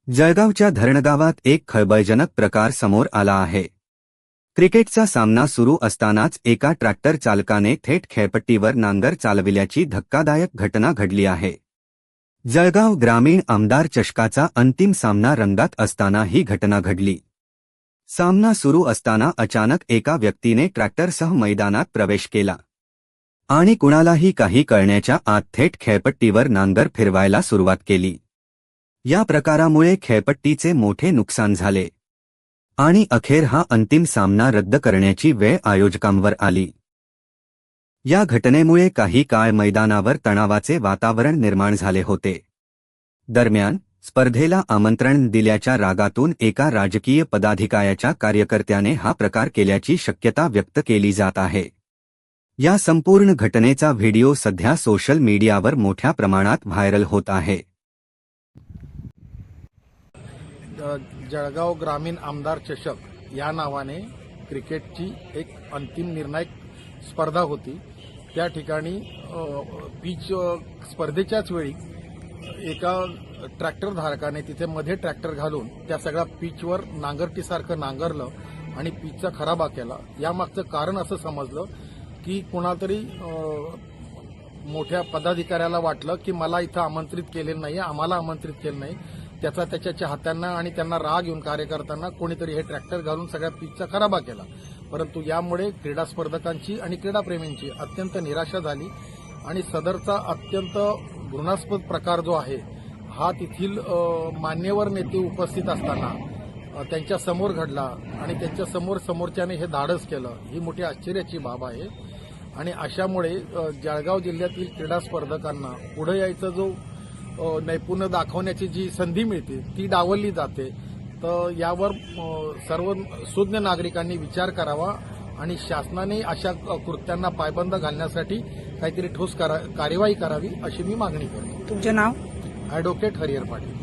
जळगावच्या धरणगावात एक खळबळजनक प्रकार समोर आला आहे। क्रिकेटचा सामना सुरू असतानाच एका ट्रॅक्टर चालकाने थेट खेळपट्टीवर नांगर चालविल्याची धक्कादायक घटना घडली आहे। जळगाव ग्रामीण आमदार चषकाचा अंतिम सामना रंगात असताना ही घटना घडली। सामना सुरू असताना अचानक एका व्यक्तीने ट्रॅक्टरसह मैदानात प्रवेश केला आणि कुणालाही काही कळण्याच्या आत थेट खेळपट्टीवर नांगर फिरवायला सुरुवात केली। या प्रकारामुळे खेळपट्टीचे मोठे नुकसान झाले आणि अखेर हा अंतिम सामना रद्द करण्याची वेळ आयोजकांवर आली। या घटनेमुळे काही काळ मैदानावर तणावाचे वातावरण निर्माण झाले होते। दरम्यान स्पर्धेला आमंत्रण दिल्याच्या रागातून एका राजकीय पदाधिकाऱ्याच्या कार्यकर्त्याने हा प्रकार केल्याची शक्यता व्यक्त केली जात आहे। या संपूर्ण घटनेचा व्हिडिओ सध्या सोशल मीडियावर मोठ्या प्रमाणात व्हायरल होत आहे। जळगाव ग्रामीण आमदार चषक या नावाने क्रिकेटची एक अंतिम निर्णायक स्पर्धा होती। त्या ठिकाणी पिच स्पर्धेच्याच वेळी एका ट्रॅक्टर धारकाने तिथे मध्ये ट्रॅक्टर घालून त्या सगळ्या पिचवर नांगरटीसारखं नांगरलं आणि पिचचा खराबा केला। यामागचं कारण असं समजलं की कुणातरी मोठ्या पदाधिकाऱ्याला वाटलं की मला इथं आमंत्रित केलेलं नाही, आम्हाला आमंत्रित केलं नाही। त्याचा त्याच्या चाहत्यांना आणि त्यांना राग येऊन कार्यकर्त्यांना कोणीतरी हे ट्रॅक्टर घालून सगळ्या पिचचा खराबा केला। परंतु यामुळे क्रीडा स्पर्धकांची आणि क्रीडाप्रेमींची अत्यंत निराशा झाली आणि सदरचा अत्यंत घृणास्पद प्रकार जो आहे हा तेथील मान्यवर नेते उपस्थित असताना त्यांच्या समोर घडला आणि त्यांच्या समोरच्याने हे धाडस केलं, ही मोठी आश्चर्याची बाब आहे। आणि अशामुळे जळगाव जिल्ह्यातील क्रीडा स्पर्धकांना पुढे यायचा जो नैपुण्य दाखवण्याची जी संधी मिळते ती डावलली जाते। तर यावर सर्व सुज्ञ नागरिकांनी विचार करावा आणि शासनाने अशा कृत्यांना पायबंद घालण्यासाठी काहीतरी ठोस कार्यवाही करावी अशी मी मागणी करतो। तुमचे नाव? ॲडव्होकेट हरिहर पाटील।